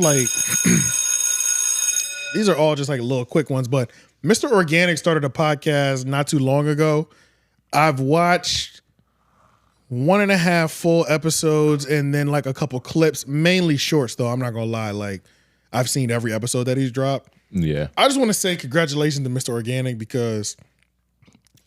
like these are all just like little quick ones, but Mr. Organic started a podcast not too long ago. I've watched 1.5 full episodes and then like a couple clips, mainly shorts though. I'm not gonna lie, like I've seen every episode that he's dropped. Yeah. I just want to say congratulations to Mr. Organic because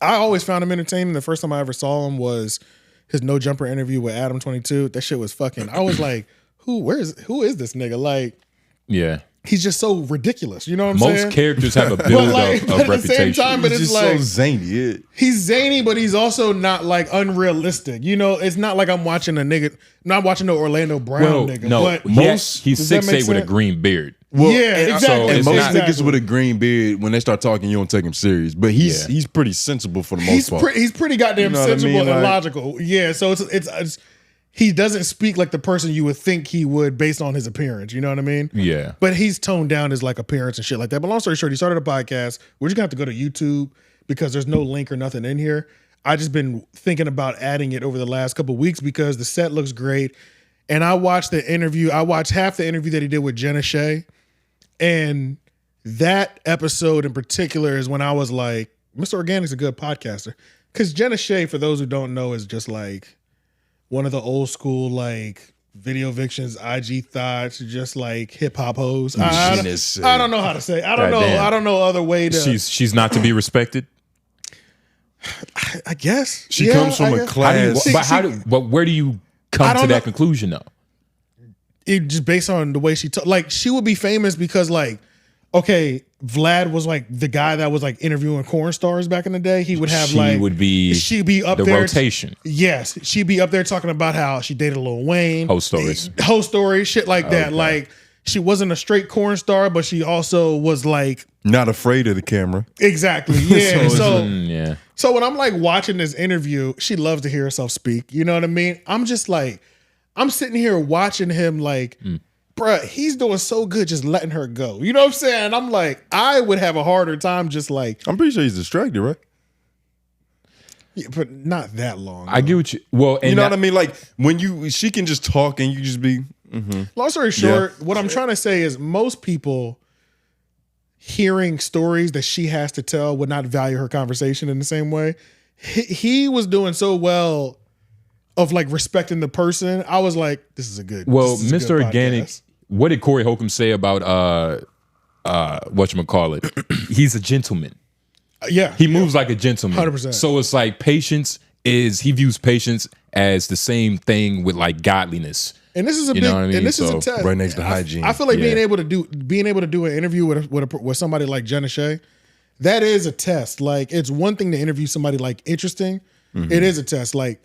I always found him entertaining. The first time I ever saw him was his No Jumper interview with 𝙼𝙾𝚃. That shit was fucking, I was like, who is this nigga? Like, yeah. He's just so ridiculous. You know what I'm saying? Most characters have a build of reputation. At the same time, but it's like, so zany. Yeah. He's zany, but he's also not like unrealistic. You know, it's not like I'm watching a nigga, not watching no Orlando Brown nigga. No, but he's 6'8" with a green beard. Well, yeah, exactly. And most niggas with a green beard, when they start talking, you don't take him serious. But he's pretty sensible for the most part. He's pretty goddamn sensible and logical. Yeah, so it's he doesn't speak like the person you would think he would based on his appearance. You know what I mean? Yeah. But he's toned down his like appearance and shit like that. But long story short, he started a podcast. We're just gonna have to go to YouTube because there's no link or nothing in here. I just been thinking about adding it over the last couple of weeks because the set looks great. And I watched the interview. I watched half the interview that he did with Jenna Shea. And that episode in particular is when I was like, Mr. Organic's a good podcaster. Because Jenna Shea, for those who don't know, is just like one of the old school like Video Victions, IG thoughts, just like hip hop hoes. I don't know how to say. I don't know. I don't know other way to. She's not to be respected. I guess she comes from a class. But where do you come to that conclusion though? It just based on the way she talk. Like she would be famous because like, okay, Vlad was like the guy that was like interviewing porn stars back in the day. He would have she'd be up the there. Rotation. Yes. She'd be up there talking about how she dated Lil Wayne. Whole stories, shit like that. Okay. Like she wasn't a straight porn star, but she also was like not afraid of the camera. Exactly. Yeah. yeah. So when I'm like watching this interview, she loves to hear herself speak. You know what I mean? I'm just like, I'm sitting here watching him like, bruh, he's doing so good just letting her go. You know what I'm saying? I'm like, I would have a harder time just like. I'm pretty sure he's distracted, right? Yeah, but not that long. I get what you, well, and you know what I mean? Like when she can just talk and you just be. Long story short, what I'm trying to say is most people hearing stories that she has to tell would not value her conversation in the same way. He was doing so well of like respecting the person. I was like, this is a good. Well, Mr. Organic, what did Corey Holcomb say about whatchamacallit? He's a gentleman. Yeah. He moves like a gentleman. 100%. So it's like he views patience as the same thing with like godliness. And this is a this is a test. Right next to hygiene. I feel like being able to do an interview with somebody like Jenna Shea, that is a test. Like it's one thing to interview somebody like interesting. It is a test. Like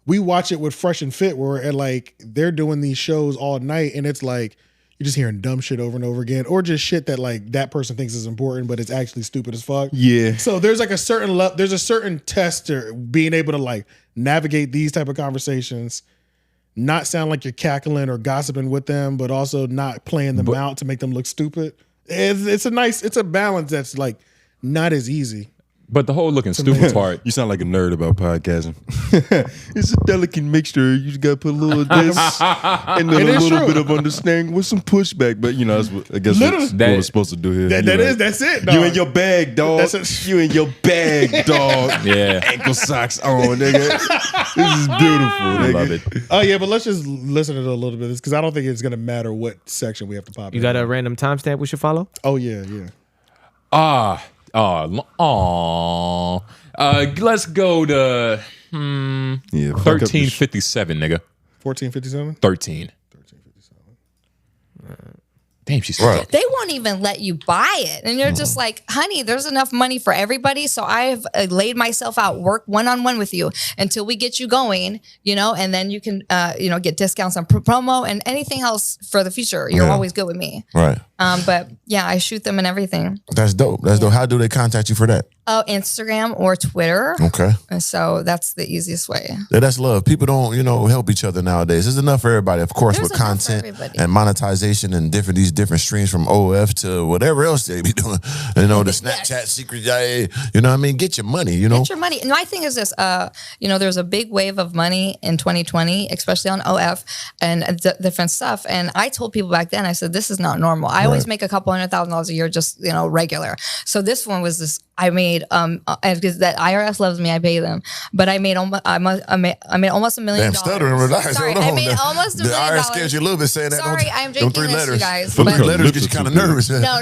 we watch it with Fresh and Fit where like they're doing these shows all night and it's like you're just hearing dumb shit over and over again or just shit that like that person thinks is important but it's actually stupid as fuck. Yeah. So there's like a certain test to being able to like navigate these type of conversations, not sound like you're cackling or gossiping with them, but also not playing them out to make them look stupid. It's a balance that's like not as easy. But the whole looking stupid part. You sound like a nerd about podcasting. It's a delicate mixture. You just got to put a little of this and then a little bit of understanding with some pushback. But you know, I guess what we're supposed to do here. That's it, dog. You in your bag, dog. You in your bag, dog. Yeah. Ankle socks on, nigga. This is beautiful, nigga. I love it. Oh, yeah, but let's just listen to it a little bit because I don't think it's going to matter what section we have to pop in. You got a random timestamp we should follow? Oh, yeah. Let's go to 1357, nigga. 1457? 13. Damn, she's right. They won't even let you buy it. And you're just like, honey, there's enough money for everybody. So I've laid myself out, work one-on-one with you until we get you going, and then you can, get discounts on promo and anything else for the future. You're always good with me. Right. But yeah, I shoot them and everthing. That's dope. That's dope. How do they contact you for that? Oh, Instagram or Twitter. Okay. And so that's the easiest way. Yeah, that's love. People don't, help each other nowadays. There's enough for everybody, of course, with content and monetization and these different streams from OF to whatever else they be doing. You know, the Snapchat secret. You know what I mean? Get your money, you know? Get your money. And my thing is this, you know, there's a big wave of money in 2020, especially on OF and different stuff. And I told people back then, I said, this is not normal. I always make a couple $100,000 a year, just, you know, regular. So this one was this, I made, because that IRS loves me, I pay them. But I made almost $1 million. Damn, stuttering. Relax. Sorry, I made almost $1 million. The IRS scares you a little bit saying that. Sorry, I'm drinking this, you guys. But letters get you kind of nervous. No.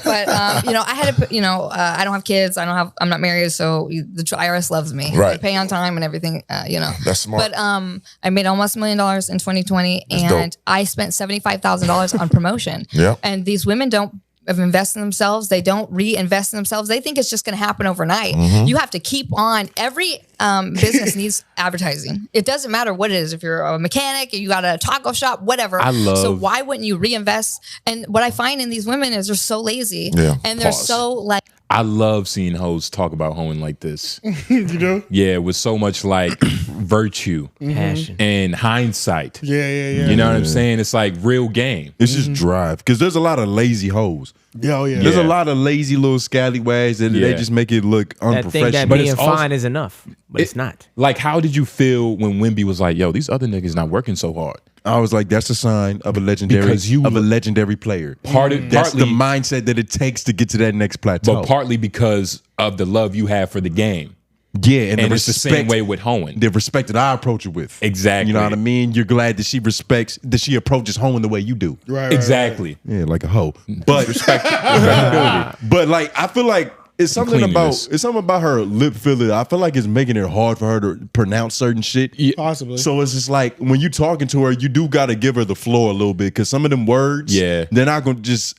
But you know, I had to put, you know, I don't have kids. I'm not married, so the IRS loves me. Right. I pay on time and everything. You know, that's smart. But I made almost $1 million in 2020, and I spent $75,000 on promotion. Yeah. And these women don't invest in themselves. They don't reinvest in themselves. They think it's just going to happen overnight. You have to keep on. Every business needs advertising. It doesn't matter what it is. If you're a mechanic, you got a taco shop, whatever. So why wouldn't you reinvest? And what I find in these women is they're so lazy, and they're so like. I love seeing hoes talk about hoeing like this. You know? Yeah, with so much like virtue, passion, and hindsight. Yeah. You know what I'm saying? It's like real game. It's just drive. Because there's a lot of lazy hoes. Yeah. There's a lot of lazy little scallywags and they just make it look unprofessional. That being fine is enough, but it's not. Like, how did you feel when Wimby was like, yo, these other niggas not working so hard? I was like, that's a sign of a legendary player. That's the mindset that it takes to get to that next plateau. But partly because of the love you have for the game. Yeah, and it's the same way with hoeing. The respect that I approach it with. Exactly. You know what I mean? You're glad that she approaches hoeing the way you do. Right. Exactly. Yeah, like a hoe. But respectability. But like, I feel like it's something about her lip filler. I feel like it's making it hard for her to pronounce certain shit. Yeah. Possibly. So it's just like when you talking to her, you do got to give her the floor a little bit because some of them words, they're not just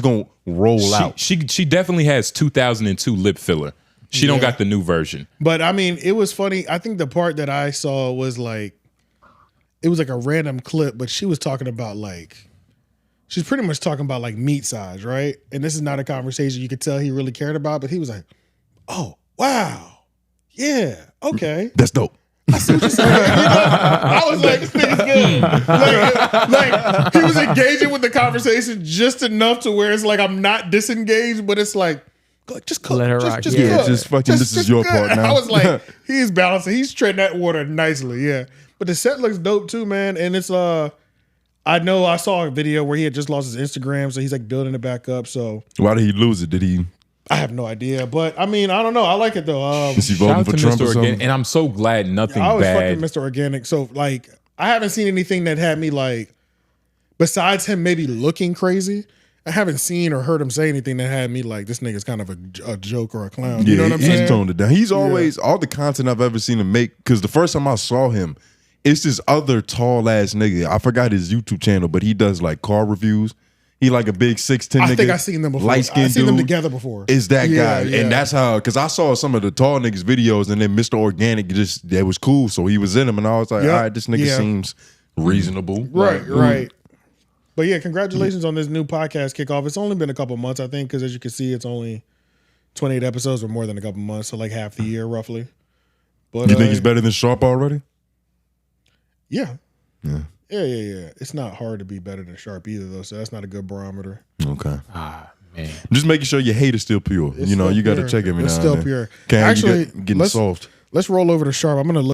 gonna roll out. She definitely has 2002 lip filler. She don't got the new version. But I mean, it was funny. I think the part that I saw was like, it was like a random clip, but she was talking about like, she's pretty much talking about like meat size, right? And this is not a conversation you could tell he really cared about, but he was like, oh, wow. Yeah, okay. That's dope. I see what you're saying. You know, I was like, this nigga's good. Like, he was engaging with the conversation just enough to where it's like, I'm not disengaged, but it's like just cook. Let her rock. Just Yeah, just fucking, this is your part now. I was like, he's balancing. He's treading that water nicely, yeah. But the set looks dope too, man. And it's, I know I saw a video where he had just lost his Instagram, so he's like building it back up. So why did he lose it? Did he? I have no idea, but I mean, I don't know. I like it though. Is he voting for Trump or something? And I'm so glad nothing I was bad. fucking Mr. Organic. So like, I haven't seen anything that had me like, besides him maybe looking crazy. I haven't seen or heard him say anything that had me like, this nigga's kind of a joke or a clown. You know what I'm saying? He's toned it down. He's always, all the content I've ever seen him make, because the first time I saw him, it's this other tall ass nigga. I forgot his YouTube channel, but he does like car reviews. He like a big 6'10" nigga. I think I've seen them before. Light-skinned I've seen them dude. together before. Is that guy. Yeah. And that's how, because I saw some of the tall niggas videos and then Mr. Organic that was cool. So he was in them and I was like, all right, this nigga seems reasonable. Right. But yeah, congratulations on this new podcast kickoff. It's only been a couple months, I think, because as you can see, it's only 28 episodes or more than a couple months, so like half the year roughly. But you think he's better than Sharp already? Yeah. It's not hard to be better than Sharp either, though, so that's not a good barometer. Okay. Man. Just making sure your hate is still pure. It's you know, still you got to pure. check every now and then. It's still pure. Actually, Actually, getting soft. Let's roll over to Sharp. I'm going to look